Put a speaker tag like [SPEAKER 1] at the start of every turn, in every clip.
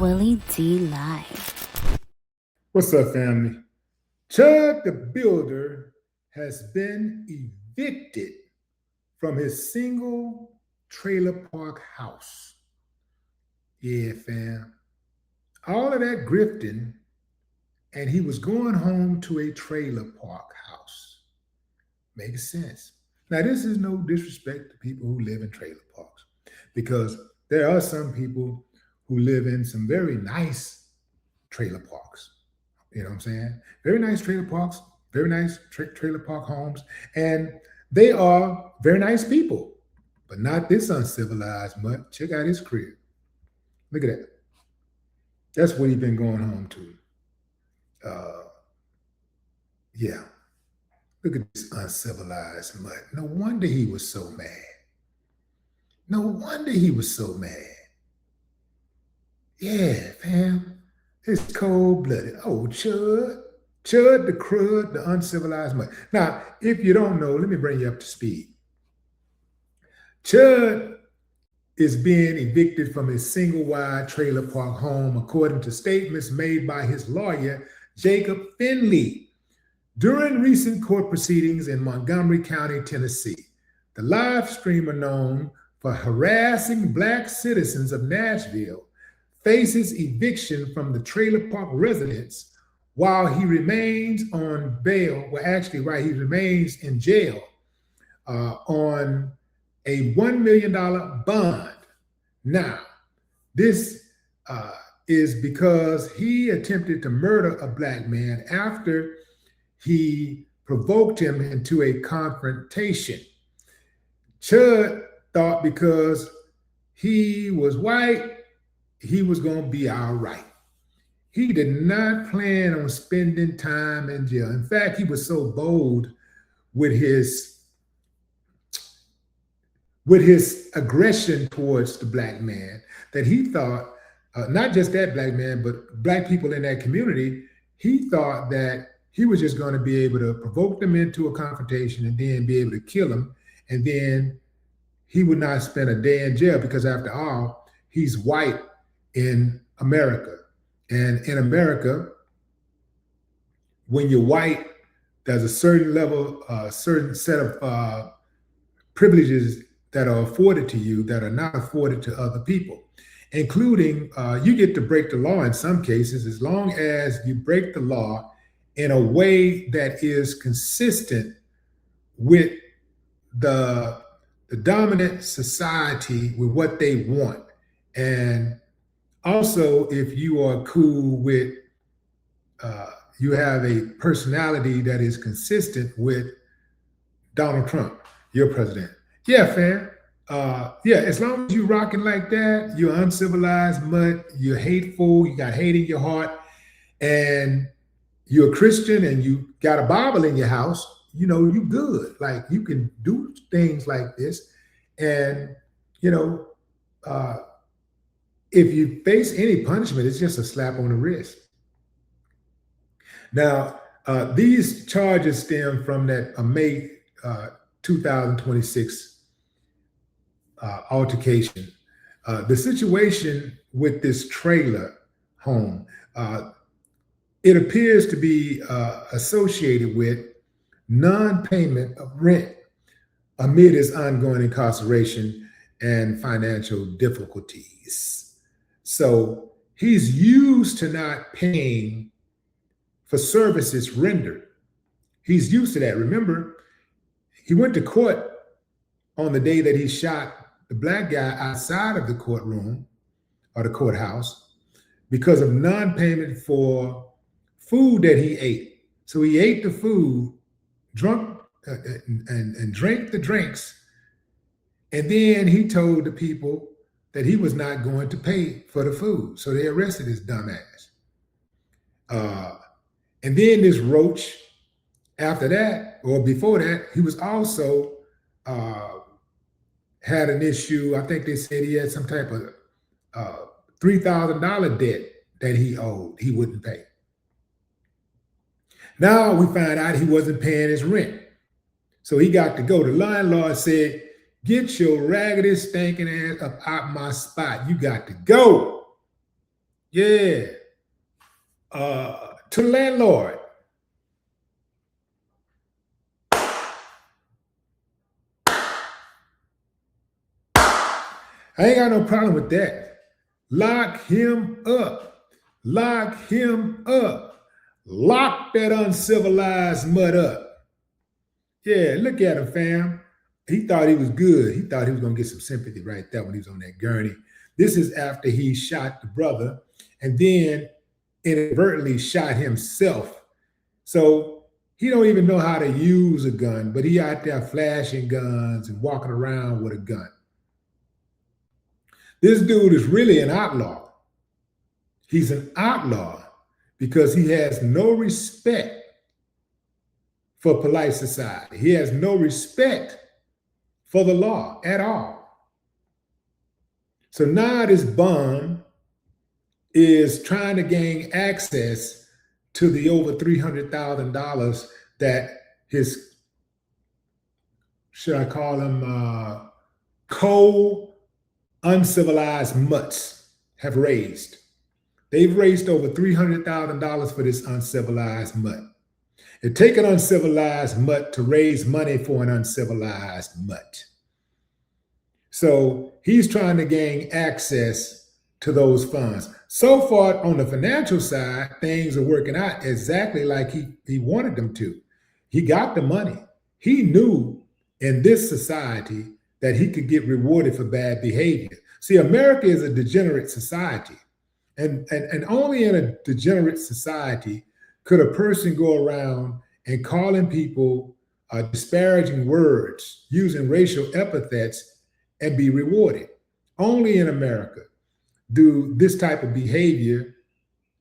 [SPEAKER 1] Willie D Live.
[SPEAKER 2] What's up, family? Chud the Builder has been evicted from his single trailer park house. Yeah, fam. All of that grifting, and he was going home to a trailer park house. Makes sense. Now, this is no disrespect to people who live in trailer parks, because there are some people who live in some very nice trailer parks. You know what I'm saying? Very nice trailer parks, very nice trailer park homes, and they are very nice people, but not this uncivilized mutt. Check out his crib. Look at that. That's what he's been going home to. Yeah. Look at this uncivilized mutt. No wonder he was so mad. No wonder he was so mad. Yeah, fam. It's cold-blooded. Oh, Chud the crud, the uncivilized mutt. Now, if you don't know, let me bring you up to speed. Chud is being evicted from his single-wide trailer park home, according to statements made by his lawyer, Jacob Finley, during recent court proceedings in Montgomery County, Tennessee. The live streamer, known for harassing Black citizens of Nashville, faces eviction from the trailer park residence while he remains on bail. Well, actually, right, he remains in jail on a $1 million bond. Now, this is because he attempted to murder a Black man after he provoked him into a confrontation. Chud thought because he was white, he was going to be all right. He did not plan on spending time in jail. In fact, he was so bold with his aggression towards the Black man that he thought, not just that Black man, but Black people in that community, he thought that he was just going to be able to provoke them into a confrontation and then be able to kill them. And then he would not spend a day in jail because, after all, he's white in America. And in America, when you're white, there's a certain level, a certain set of privileges that are afforded to you that are not afforded to other people, including you get to break the law in some cases, as long as you break the law in a way that is consistent with the dominant society, with what they want. And also, if you are cool with, you have a personality that is consistent with Donald Trump, your president. Yeah, fam. Yeah, as long as you rocking like that, you're uncivilized mutt, you're hateful, you got hate in your heart, and you're a Christian and you got a Bible in your house, you know, you good. Like, you can do things like this. And, you know, if you face any punishment, it's just a slap on the wrist. Now, these charges stem from that May 2026 altercation. The situation with this trailer home, it appears to be associated with non-payment of rent amid his ongoing incarceration and financial difficulties. So he's used to not paying for services rendered. He's used to that. Remember, he went to court on the day that he shot the Black guy outside of the courtroom or the courthouse because of non-payment for food that he ate. So he ate the food, drunk and drank the drinks, and then he told the people that he was not going to pay for the food. So they arrested his dumb ass. And then this roach, after that, or before that, he was also had an issue. I think they said he had some type of $3,000 debt that he owed, he wouldn't pay. Now we find out he wasn't paying his rent. So he got to go. The landlord said, "Get your raggedy, stinking ass up out my spot. You got to go." Yeah. To the landlord. I ain't got no problem with that. Lock him up. Lock him up. Lock that uncivilized mutt up. Yeah, look at him, fam. He thought he was good. He thought he was going to get some sympathy right there when he was on that gurney. This is after he shot the brother and then inadvertently shot himself. So he don't even know how to use a gun, but he out there flashing guns and walking around with a gun. This dude is really an outlaw. He's an outlaw because he has no respect for polite society. He has no respect for the law at all. So now this bum is trying to gain access to the over $300,000 that his, should I call them, uncivilized mutts have raised. They've raised over $300,000 for this uncivilized mutt. It takes an uncivilized mutt to raise money for an uncivilized mutt. So he's trying to gain access to those funds. So far on the financial side, things are working out exactly like he wanted them to. He got the money. He knew in this society that he could get rewarded for bad behavior. See, America is a degenerate society. And only in a degenerate society could a person go around and calling people disparaging words, using racial epithets, and be rewarded. Only in America do this type of behavior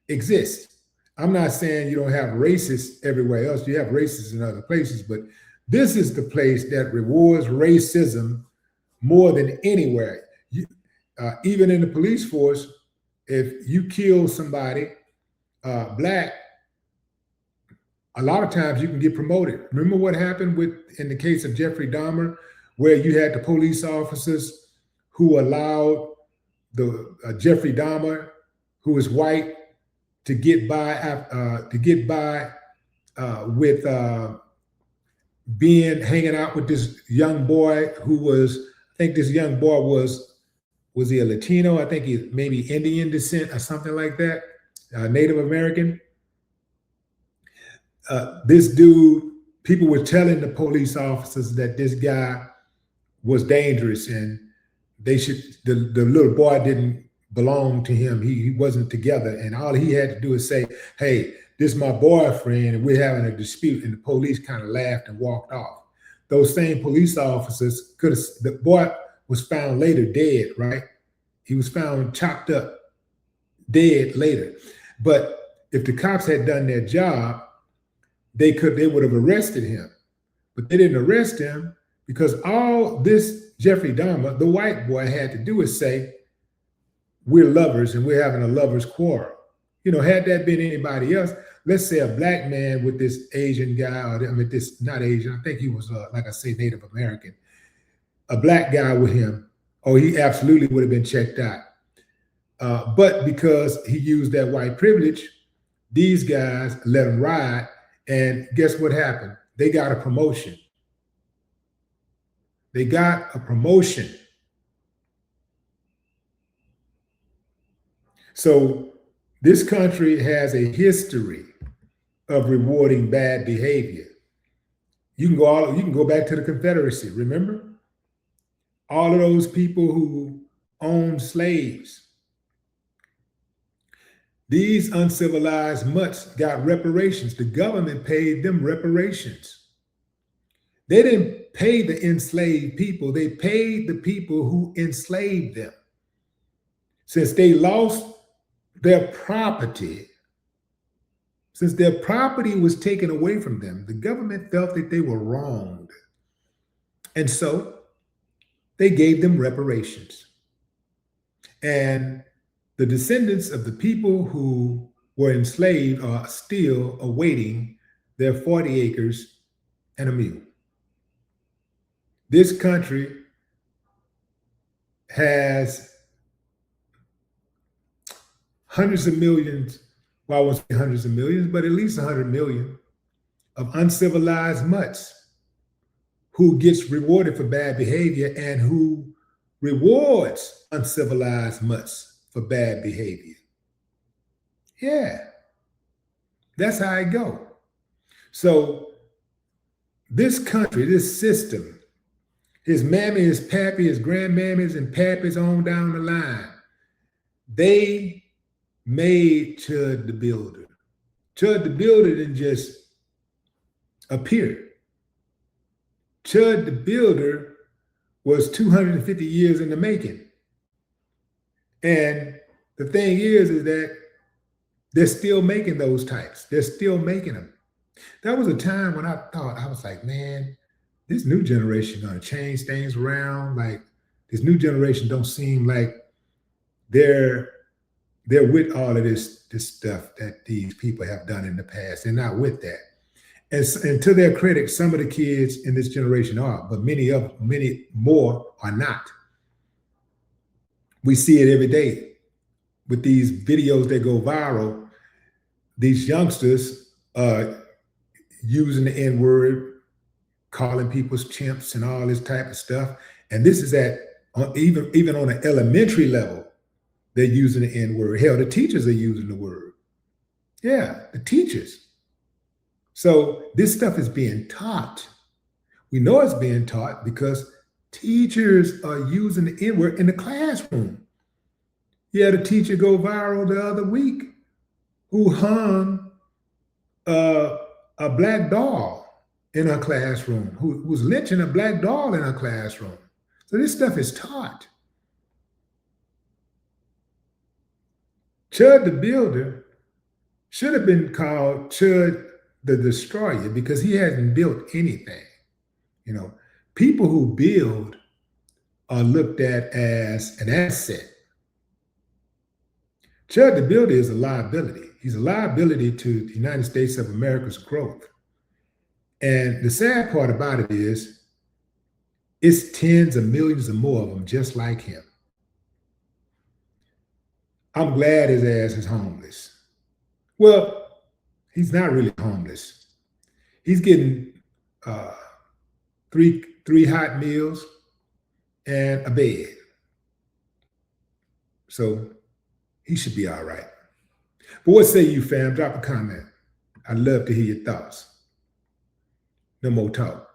[SPEAKER 2] exist. I'm not saying you don't have racists everywhere else. You have racists in other places, but this is the place that rewards racism more than anywhere. Even in the police force, if you kill somebody black, a lot of times you can get promoted. Remember what happened in the case of Jeffrey Dahmer, where you had the police officers who allowed the Jeffrey Dahmer, who is white, to get by with hanging out with this young boy who was, I think this young boy was he a Latino? I think he maybe Indian descent or something like that, Native American. This dude, people were telling the police officers that this guy was dangerous and the little boy didn't belong to him. He wasn't together. And all he had to do is say, hey, this is my boyfriend and we're having a dispute. And the police kind of laughed and walked off. Those same police officers the boy was found later dead, right? He was found chopped up, dead later. But if the cops had done their job, they would have arrested him. But they didn't arrest him because all this Jeffrey Dahmer, the white boy, had to do is say, we're lovers and we're having a lover's quarrel. You know, had that been anybody else, let's say a black man with this Asian guy, or I mean, this not Asian, I think he was, like I say, Native American, a black guy with him, oh, he absolutely would have been checked out. But because he used that white privilege, these guys let him ride. And guess what happened? They got a promotion. They got a promotion. So this country has a history of rewarding bad behavior. You can go back to the Confederacy, remember? All of those people who owned slaves. These uncivilized mutts got reparations. The government paid them reparations. They didn't pay the enslaved people. They paid the people who enslaved them. Since they lost their property, since their property was taken away from them, the government felt that they were wronged. And so they gave them reparations. And the descendants of the people who were enslaved are still awaiting their 40 acres and a mule. This country has hundreds of millions, well, I won't say hundreds of millions, but at least 100 million of uncivilized mutts who gets rewarded for bad behavior and who rewards uncivilized mutts for bad behavior. Yeah, that's how it go. So this country, this system, his mammy, his pappy, his grandmammies and pappies on down the line, they made Chud the Builder. Chud the Builder didn't just appear. Chud the Builder was 250 years in the making. And the thing is that they're still making those types. They're still making them. That was a time when I thought, I was like, man, this new generation gonna change things around. Like this new generation don't seem like they're with all of this stuff that these people have done in the past. They're not with that. And to their credit, some of the kids in this generation are, but many more are not. We see it every day with these videos that go viral. These youngsters using the N-word, calling people's chimps and all this type of stuff. And this is even on an elementary level, they're using the N-word. Hell, the teachers are using the word. Yeah, the teachers. So this stuff is being taught. We know it's being taught because teachers are using the N-word in the classroom. Yeah, the teacher go viral the other week who hung a black doll in her classroom, who was lynching a black doll in her classroom. So this stuff is taught. Chud the Builder should have been called Chud the Destroyer because he hasn't built anything. You know, people who build are looked at as an asset. Chud the Builder is a liability. He's a liability to the United States of America's growth. And the sad part about it is it's tens of millions or more of them just like him. I'm glad his ass is homeless. Well, he's not really homeless. He's getting three hot meals and a bed. So he should be all right. But what say you, fam? Drop a comment. I'd love to hear your thoughts. No more talk.